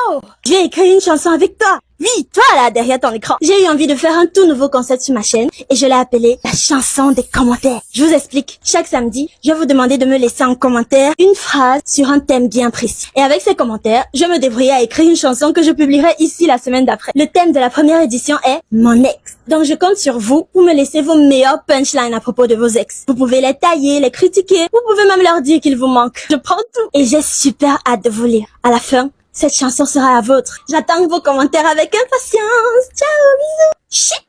Oh, j'ai écrit une chanson avec toi. Oui, toi là, derrière ton écran. J'ai eu envie de faire un tout nouveau concept sur ma chaîne et je l'ai appelé la chanson des commentaires. Je vous explique. Chaque samedi, je vais vous demander de me laisser en commentaire une phrase sur un thème bien précis. Et avec ces commentaires, je me débrouille à écrire une chanson que je publierai ici la semaine d'après. Le thème de la première édition est mon ex. Donc je compte sur vous pour me laisser vos meilleurs punchlines à propos de vos ex. Vous pouvez les tailler, les critiquer, vous pouvez même leur dire qu'ils vous manquent. Je prends tout. Et j'ai super hâte de vous lire. À la fin, cette chanson sera la vôtre. J'attends vos commentaires avec impatience. Ciao, bisous. Chut.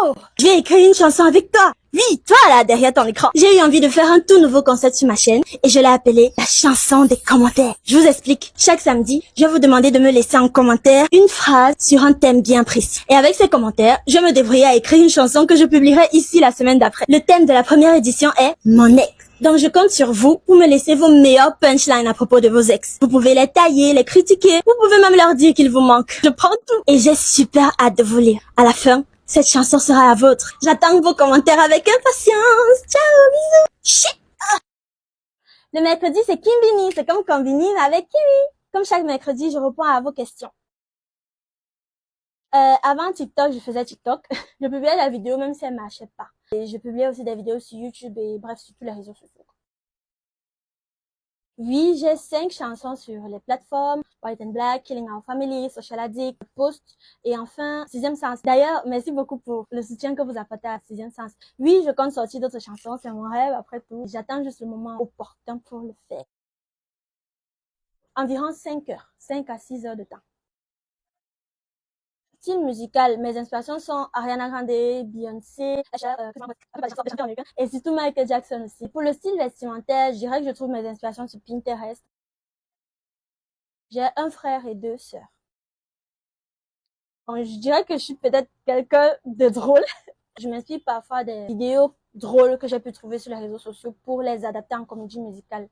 Oh, j'ai écrit une chanson avec toi. Oui, toi là, derrière ton écran. J'ai eu envie de faire un tout nouveau concept sur ma chaîne et je l'ai appelé la chanson des commentaires. Je vous explique. Chaque samedi, je vais vous demander de me laisser en commentaire une phrase sur un thème bien précis. Et avec ces commentaires, je me débrouille à écrire une chanson que je publierai ici la semaine d'après. Le thème de la première édition est mon ex. Donc je compte sur vous pour me laisser vos meilleurs punchlines à propos de vos ex. Vous pouvez les tailler, les critiquer, vous pouvez même leur dire qu'ils vous manquent. Je prends tout. Et j'ai super hâte de vous lire. À la fin, cette chanson sera la vôtre. J'attends vos commentaires avec impatience. Ciao, bisous. Chut. Le mercredi, c'est Kimbini. C'est comme Combini, mais avec Kimi. Comme chaque mercredi, je réponds à vos questions. Avant TikTok, je faisais TikTok. Je publiais la vidéo même si elle marchait pas. Et je publiais aussi des vidéos sur YouTube et bref, sur tous les réseaux sociaux. Oui, j'ai 5 chansons sur les plateformes, White and Black, Killing Our Family, Social Addict, Post, et enfin, Sixième Sens. D'ailleurs, merci beaucoup pour le soutien que vous apportez à Sixième Sens. Oui, je compte sortir d'autres chansons, c'est mon rêve, après tout. J'attends juste le moment opportun pour le faire. Environ 5 heures, 5 à 6 heures de temps. Style musical, mes inspirations sont Ariana Grande, Beyoncé, et surtout Michael Jackson aussi. Pour le style vestimentaire, je dirais que je trouve mes inspirations sur Pinterest. J'ai un frère et 2 sœurs. Bon, je dirais que je suis peut-être quelqu'un de drôle. Je m'inspire parfois des vidéos drôles que j'ai pu trouver sur les réseaux sociaux pour les adapter en comédie musicale.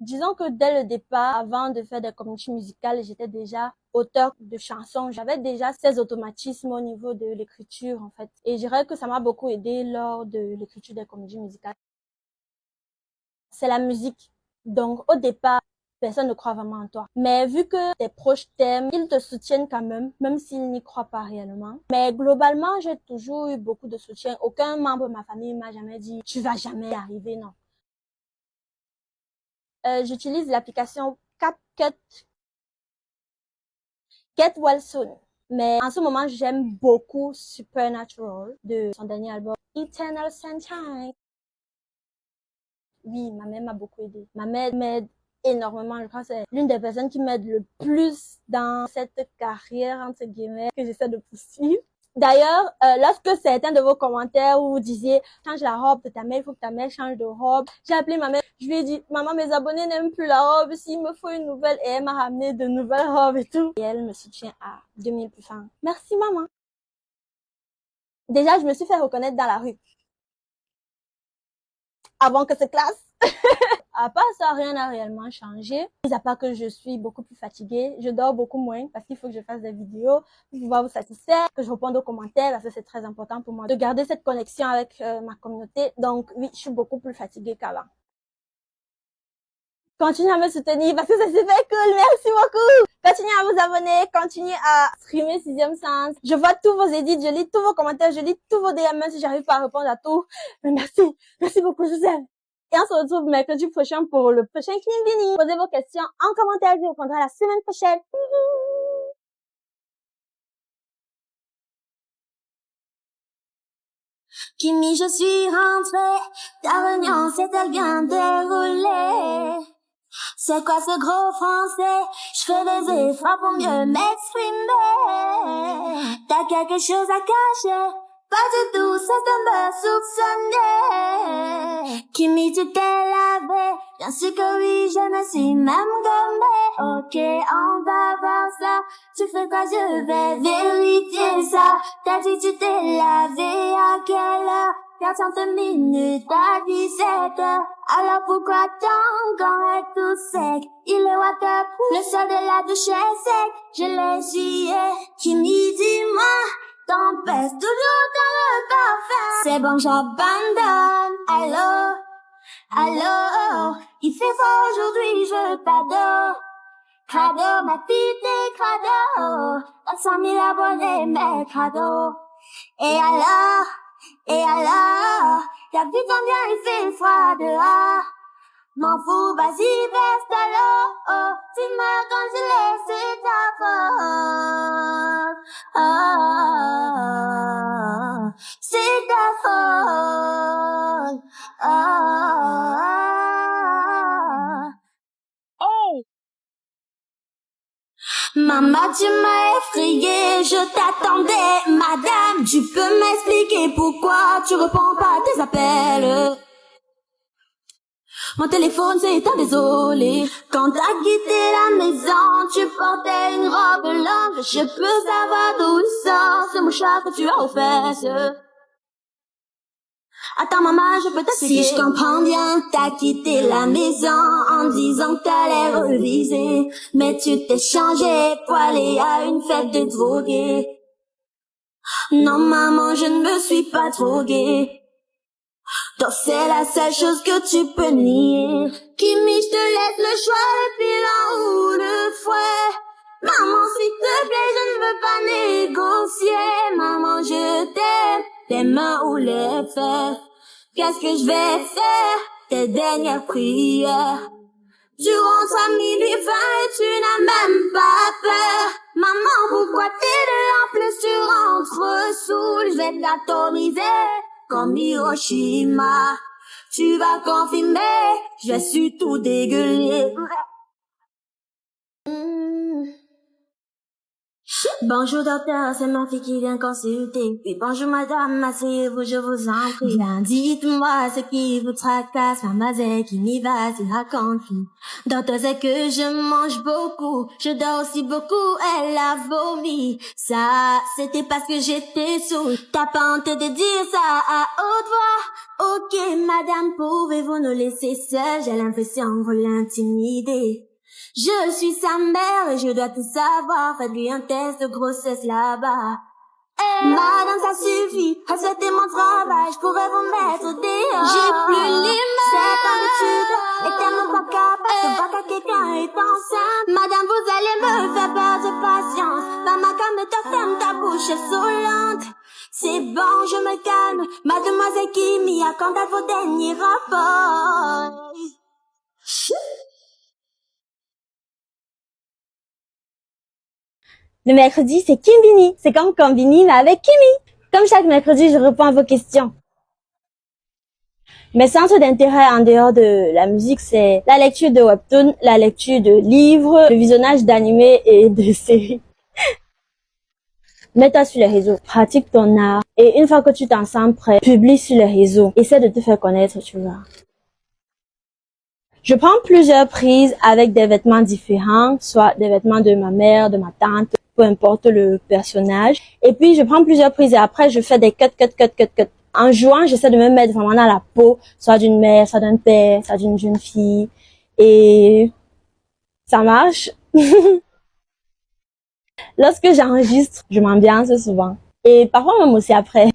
Disons que dès le départ, avant de faire des comédies musicales, j'étais déjà auteur de chansons. J'avais déjà ces automatismes au niveau de l'écriture, en fait. Et je dirais que ça m'a beaucoup aidé lors de l'écriture des comédies musicales. C'est la musique. Donc, au départ, personne ne croit vraiment en toi. Mais vu que tes proches t'aiment, ils te soutiennent quand même s'ils n'y croient pas réellement. Mais globalement, j'ai toujours eu beaucoup de soutien. Aucun membre de ma famille m'a jamais dit « tu vas jamais y arriver », non. J'utilise l'application CapCut, Get Well Soon. Mais en ce moment, j'aime beaucoup Supernatural de son dernier album Eternal Sunshine. Oui, ma mère m'a beaucoup aidé. Ma mère m'aide énormément. Je crois que c'est l'une des personnes qui m'aide le plus dans cette carrière, entre guillemets, que j'essaie de poursuivre. D'ailleurs, lorsque certains de vos commentaires où vous disiez change la robe de ta mère, il faut que ta mère change de robe, j'ai appelé ma mère, je lui ai dit maman, mes abonnés n'aiment plus la robe, s'il me faut une nouvelle, et elle m'a ramené de nouvelles robes et tout. Et elle me soutient à 2000%. Merci maman. Déjà, je me suis fait reconnaître dans la rue avant que ce classe. À part ça, rien n'a réellement changé. Mis à part que je suis beaucoup plus fatiguée, je dors beaucoup moins parce qu'il faut que je fasse des vidéos pour pouvoir vous satisfaire, que je réponde aux commentaires parce que c'est très important pour moi de garder cette connexion avec ma communauté. Donc oui, je suis beaucoup plus fatiguée qu'avant. Continuez à me soutenir parce que c'est super cool. Merci beaucoup. Continuez à vous abonner, continuez à streamer Sixième Sens. Je vois tous vos edits, je lis tous vos commentaires, je lis tous vos DM même si j'arrive pas à répondre à tout. Mais merci. Merci beaucoup, je vous aime. Et on se retrouve mercredi prochain pour le prochain Kimbini. Posez vos questions en commentaire, je vous répondrai la semaine prochaine. Kimi, je suis rentrée, ta réunion s'est-elle bien déroulée? C'est quoi ce gros français? Je fais des efforts pour mieux m'exprimer. T'as quelque chose à cacher? Pas du tout, c'est de me soupçonner. Kimi, tu t'es lavé? Bien sûr que oui, je me suis même gommée. Ok, on va voir ça. Tu fais quoi? Je vais vérifier ça. T'as dit tu t'es lavé à quelle heure? 40 minutes à 17 heures. Alors pourquoi ton gant est tout sec? Il est waterproof, le sol de la douche est sec. Je l'ai essuyé, Kimi, dis-moi, t'en pèses toujours dans le parfum. C'est bon, j'abandonne, hello. Allô, il fait froid aujourd'hui, je veux cadeau. Crado, ma fille t'es crado. 100 000 abonnés, mais crado. Et alors, t'as vu combien il fait froid dehors? M'en fous, vas-y, verse ta l'eau. Oh, dis-moi quand je laisse ta faute. Oh, c'est ta faute. Oh. Maman, tu m'as effrayée, je t'attendais. Madame, tu peux m'expliquer pourquoi tu réponds pas à tes appels? Mon téléphone s'est éteint, désolé. Quand t'as quitté la maison, tu portais une robe longue. Je peux savoir d'où il sort ce mouchoir que tu as aux fesses. Attends maman, je peux t'expliquer. Si je comprends bien, t'as quitté la maison en disant que t'allais reviser. Mais tu t'es changé pour aller à une fête de drogués. Non maman, je ne me suis pas droguée. Donc c'est la seule chose que tu peux nier. Kimi, je te laisse le choix, le pilon ou le fouet. Maman, s'il te plaît, je ne veux pas négocier. Maman, je t'aime, tes mains ou les fesses. Qu'est-ce que je vais faire? Tes dernières prières. Tu rentres à minuit 20 et tu n'as même pas peur. Maman, pourquoi t'es là? En plus tu rentres saoul. Je vais t'atomiser comme Hiroshima. Tu vas confirmer, je vais surtout dégueuler. Bonjour docteur, c'est ma fille qui vient consulter. Puis bonjour madame, asseyez-vous, je vous en prie. Bien, dites-moi ce qui vous tracasse, mademoiselle qui m'y va, s'y raconte. Docteur, c'est que je mange beaucoup, je dors aussi beaucoup, elle a vomi. Ça, c'était parce que j'étais saoule. T'as pas honte de dire ça à haute voix? Ok madame, pouvez-vous nous laisser seuls? J'ai l'impression que vous l'intimidez. Je suis sa mère et je dois tout savoir. Faites-lui un test de grossesse là-bas. Madame, ça suffit. Acceptez mon travail. Je pourrais vous mettre dehors. J'ai plus les mains. C'est habitude. Et tellement pas capable de voir que quelqu'un est enceinte. Madame, vous allez me faire perdre patience. Maman, comme ta ferme ta bouche insolente. C'est bon, je me calme. Mademoiselle Kimi, à quand à vos derniers rapports? Le mercredi, c'est Kimbini. C'est comme Combini, mais avec Kimi. Comme chaque mercredi, je réponds à vos questions. Mes centres d'intérêt en dehors de la musique, c'est la lecture de webtoons, la lecture de livres, le visionnage d'animés et de séries. Mets-toi sur les réseaux, pratique ton art, et une fois que tu t'en sens prêt, publie sur les réseaux. Essaie de te faire connaître, tu vois. Je prends plusieurs prises avec des vêtements différents, soit des vêtements de ma mère, de ma tante, peu importe le personnage. Et puis, je prends plusieurs prises et après, je fais des cuts. En jouant, j'essaie de me mettre vraiment dans la peau, soit d'une mère, soit d'un père, soit d'une jeune fille. Et ça marche. Lorsque j'enregistre, je m'ambiance souvent. Et parfois même aussi après.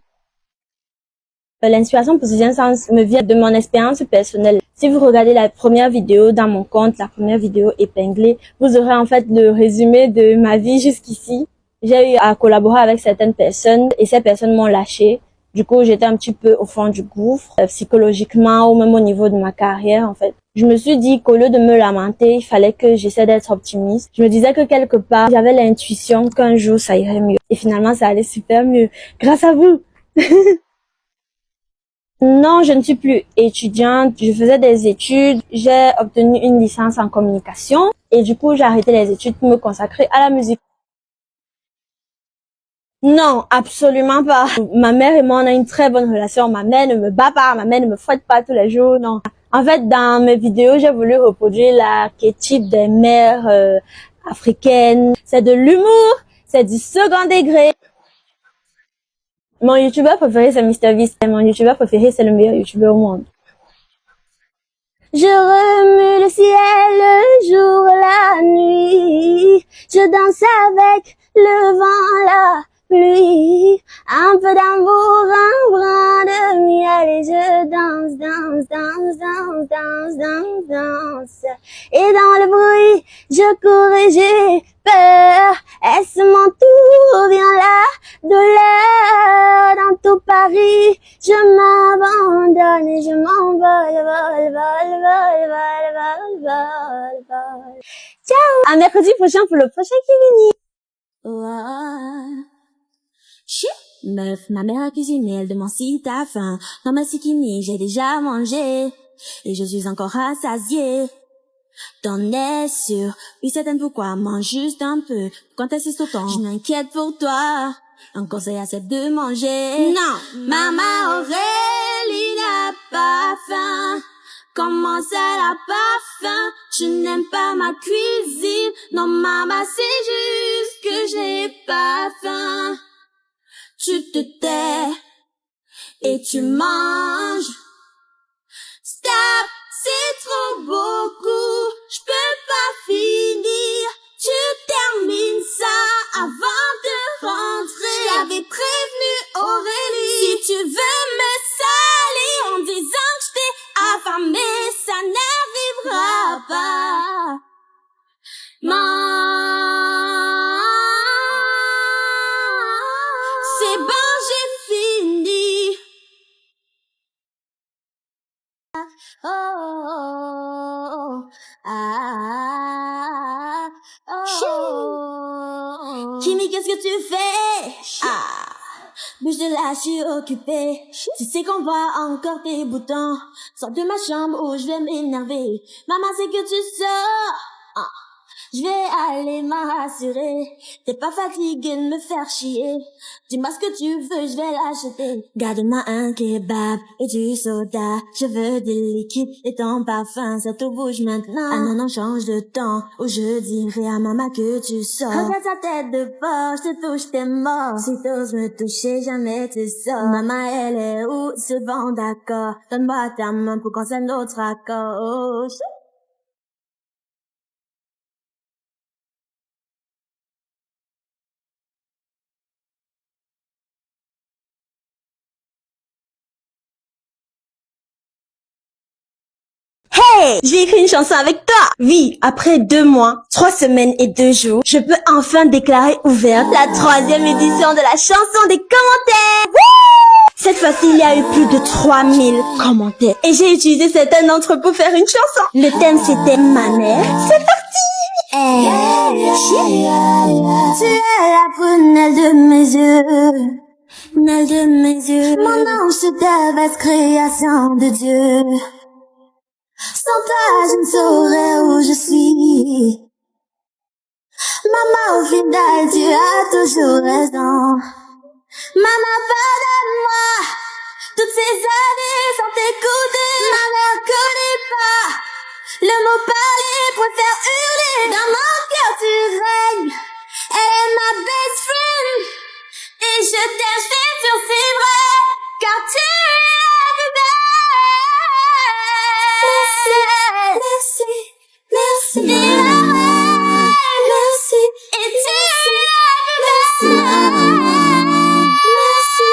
L'inspiration pour Sixième Sens me vient de mon expérience personnelle. Si vous regardez la première vidéo dans mon compte, la première vidéo épinglée, vous aurez en fait le résumé de ma vie jusqu'ici. J'ai eu à collaborer avec certaines personnes et ces personnes m'ont lâché. Du coup, j'étais un petit peu au fond du gouffre, psychologiquement ou même au niveau de ma carrière en fait. Je me suis dit qu'au lieu de me lamenter, il fallait que j'essaie d'être optimiste. Je me disais que quelque part, j'avais l'intuition qu'un jour ça irait mieux. Et finalement, ça allait super mieux. Grâce à vous! Non, je ne suis plus étudiante. Je faisais des études. J'ai obtenu une licence en communication. Et du coup, j'ai arrêté les études pour me consacrer à la musique. Non, absolument pas. Ma mère et moi, on a une très bonne relation. Ma mère ne me bat pas. Ma mère ne me fouette pas tous les jours. Non. En fait, dans mes vidéos, j'ai voulu reproduire l'archétype des mères africaines. C'est de l'humour. C'est du second degré. Mon youtubeur préféré, c'est MrBeast. Mon youtubeur préféré, c'est le meilleur youtubeur au monde. Je remue le ciel, le jour, la nuit. Je danse avec le vent là. pluie, un peu d'amour, un brin de miel et je danse, danse, danse, danse, danse, danse, danse. Et dans le bruit, je cours et j'ai peur. Est-ce mon tour? Viens la douleur dans tout Paris. Je m'abandonne et je m'envole, vol, vol, vol, vol, vol, vol, vol. Ciao! À mercredi prochain pour le prochain Kivini. Oh, shit. Meuf, ma mère a cuisiné, elle demande si t'as faim. Dans ma sikini, j'ai déjà mangé. Et je suis encore rassasiée. T'en es sûr? Oui, certaine pourquoi? Mange juste un peu. Quand t'assistes autant, je m'inquiète pour toi. Un conseil, accepte de manger. Non, Maman Aurélie n'a pas faim. Comment ça, elle a pas faim? Je n'aime pas ma cuisine. Non, maman, c'est juste que j'ai pas faim. Tu te tais et tu manges. Stop, c'est trop beaucoup. Je peux pas finir. Tu termines ça avant de rentrer. J'avais prévenu Aurélie. Si tu veux me salir en disant que je t'ai affamé, ça n'arrivera pas. C'est bon, j'ai fini. Oh, oh, ah, oh. Kimi, qu'est-ce que tu fais? Bouge de là, je suis occupée. Tu sais qu'on voit encore tes boutons. Sors de ma chambre ou je vais m'énerver. Maman, c'est que tu sors. Je vais aller m'assurer. T'es pas fatigué de me faire chier. Dis-moi ce que tu veux, je vais l'acheter. Garde-moi un kebab et du soda. Je veux des liquides et ton parfum. Surtout bouge maintenant. Ah non, non, change de temps. Ou je dirai à maman que tu sors. Regarde ta tête de porc, je te touche, t'es mort. Si t'oses me toucher, jamais tu sors. Maman, elle est où? C'est bon, d'accord. Donne-moi ta main pour qu'on s'aime notre accord. Oh, Hey, j'ai écrit une chanson avec toi. Oui, après 2 mois, 3 semaines et 2 jours, je peux enfin déclarer ouverte la 3e édition de la chanson des commentaires. Wouh! Cette fois-ci, il y a eu plus de 3000 commentaires. Et j'ai utilisé certains d'entre eux pour faire une chanson. Le thème, c'était ma mère. C'est parti! tu es la prunelle de mes yeux. Prunelle de mes yeux. Mon ange, ta vaste création de Dieu. Sans toi, je ne saurais où je suis. Maman, au final, tu as toujours raison. Maman, pardonne-moi. Toutes ces années sans t'écouter. Ma mère connaît pas le mot parler, préfère hurler. Dans mon cœur, tu règnes. Elle est ma best friend. Et je t'aime, je t'assure, c'est vrai. Car tu es la plus belle. Merci, merci, merci, et tu es la plus belle. Merci, merci,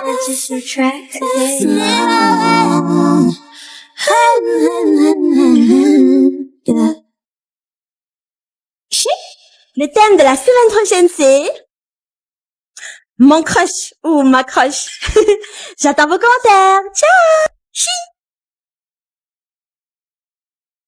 It's just a track today. Le thème de la semaine prochaine, c'est mon crush ou ma crush. J'attends vos commentaires. Ciao!